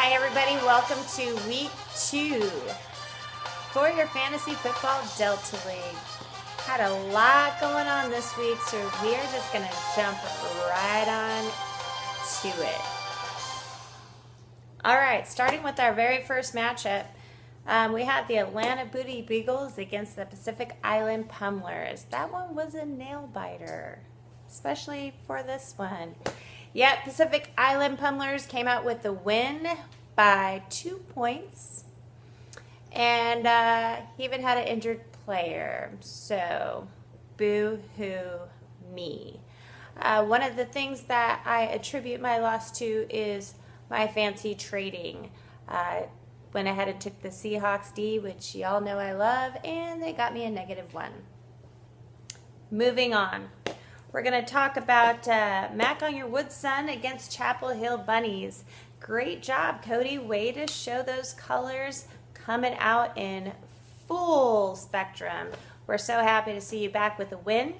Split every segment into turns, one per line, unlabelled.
Hi, everybody. Welcome to week 2 for your Fantasy Football Delta League. Had a lot going on this week, so we are just going to jump right on to it. All right, starting with our very first matchup, we had the Atlanta Booty Beagles against the Pacific Island Pummelers. That one was a nail biter, especially for this one. Yet Pacific Island Pummelers came out with the win by 2 points. And he even had an injured player. So, boo-hoo me. One of the things that I attribute my loss to is my fancy trading. Went ahead and took the Seahawks D, which y'all know I love, and they got me a -1. Moving on. We're going to talk about Mac on Your Wood Son against Chapel Hill Bunnies. Great job, Cody. Way to show those colors coming out in full spectrum. We're so happy to see you back with a win,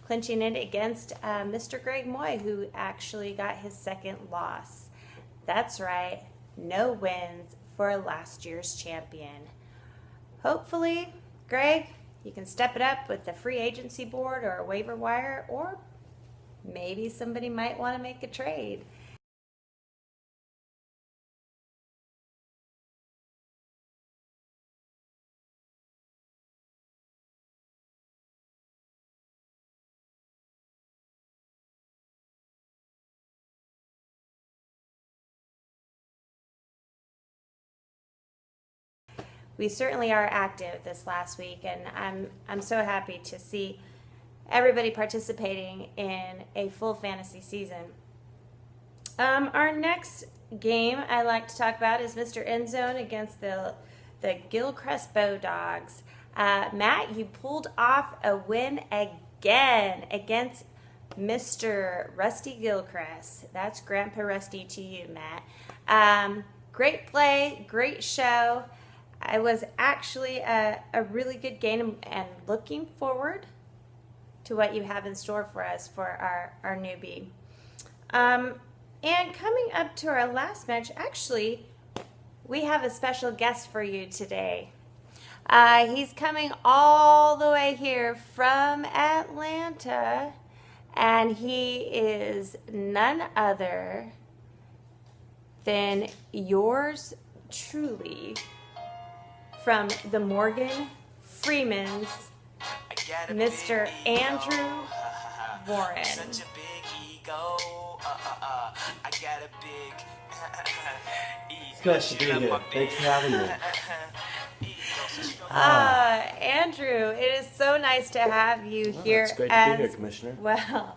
clinching it against Mr. Greg Moy, who actually got his second loss. That's right, no wins for last year's champion. Hopefully, Greg, you can step it up with the free agency board or a waiver wire, or maybe somebody might want to make a trade. We certainly are active this last week, and I'm so happy to see everybody participating in a full fantasy season. Our next game I like to talk about is Mr. Endzone against the Gilchrist Bowdogs. Matt, you pulled off a win again against Mr. Rusty Gilchrist. That's Grandpa Rusty to you, Matt. Great play, great show. It was actually a really good game, and looking forward to what you have in store for us for our newbie. And coming up to our last match, actually, we have a special guest for you today. He's coming all the way here from Atlanta, and he is none other than yours truly, from the Morgan Freeman's, Mr. Andrew Warren.
Such a big ego. I got a big ego.
It's nice to be here. Thanks for having me.
Andrew, it is so nice to have you here.
It's great to be here, Commissioner.
Well,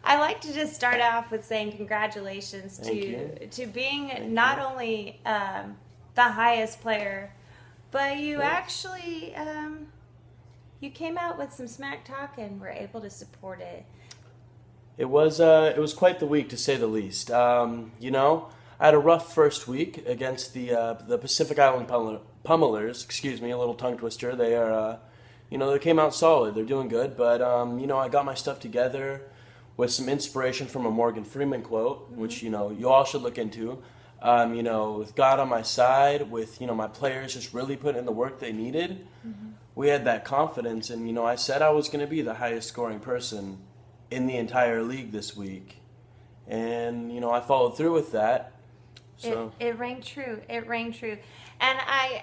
I like to just start off with saying congratulations to being not only the highest player, but you actually, you came out with some smack talk and were able to support it.
It was quite the week, to say the least. I had a rough first week against the Pacific Island Pummelers. Excuse me, a little tongue twister. They are, they came out solid. They're doing good, but I got my stuff together with some inspiration from a Morgan Freeman quote, which you all should look into. With God on my side, with my players just really putting in the work they needed, we had that confidence, and I said I was going to be the highest scoring person in the entire league this week, and I followed through with that. So
it rang true. It rang true, and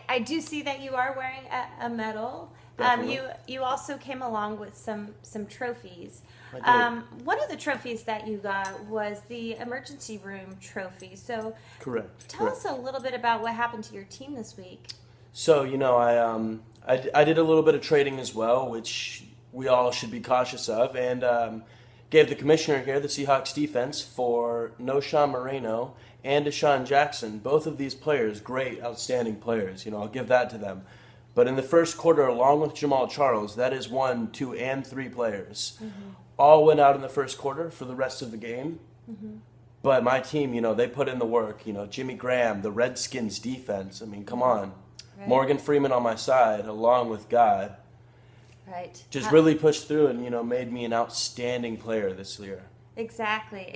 I do see that you are wearing a medal. You also came along with some trophies. One of the trophies that you got was the emergency room trophy. So
correct.
Tell us a little bit about what happened to your team this week.
So I did a little bit of trading as well, which we all should be cautious of, and gave the commissioner here the Seahawks defense for Noshawn Moreno and Deshaun Jackson. Both of these players, great, outstanding players. I'll give that to them. But in the first quarter, along with Jamal Charles, that is 1, 2, and 3 players. All went out in the first quarter for the rest of the game. But my team, they put in the work. Jimmy Graham, the Redskins defense. I mean, come on. Right. Morgan Freeman on my side, along with God.
Right.
Just really pushed through and, made me an outstanding player this year.
Exactly.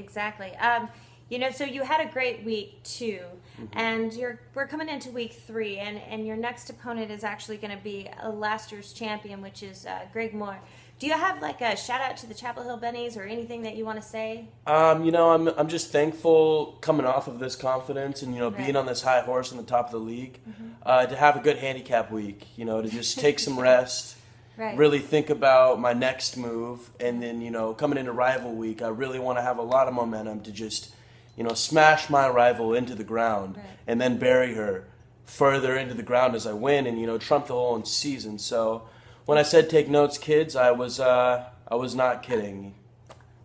So you had a great week 2, and we're coming into week 3, and your next opponent is actually going to be a last year's champion, which is Greg Moore. Do you have like a shout out to the Chapel Hill Bennies or anything that you want to say?
I'm just thankful coming off of this confidence and being
Right.
on this high horse on the top of the league, to have a good handicap week. To just take some rest.
Right.
Really think about my next move, and then coming into rival week, I really want to have a lot of momentum to just smash my rival into the ground,
Right.
and then bury her further into the ground as I win, and trump the whole season. So when I said take notes, kids, I was not kidding.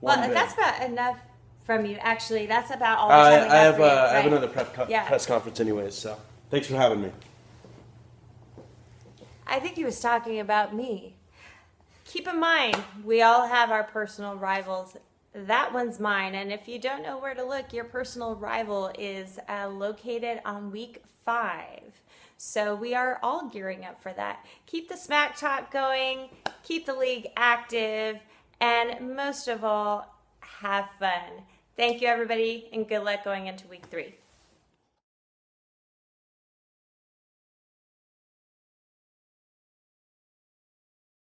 Well,
One bit.
that's about enough from you. Actually, that's about all the
I,
time we
I
have
have
for you,
I have
right?
another
Yeah.
press conference anyways. So thanks for having me.
I think he was talking about me. Keep in mind, we all have our personal rivals. That one's mine. And if you don't know where to look, your personal rival is located on week 5. So we are all gearing up for that. Keep the smack talk going, keep the league active, and most of all, have fun. Thank you, everybody, and good luck going into week 3.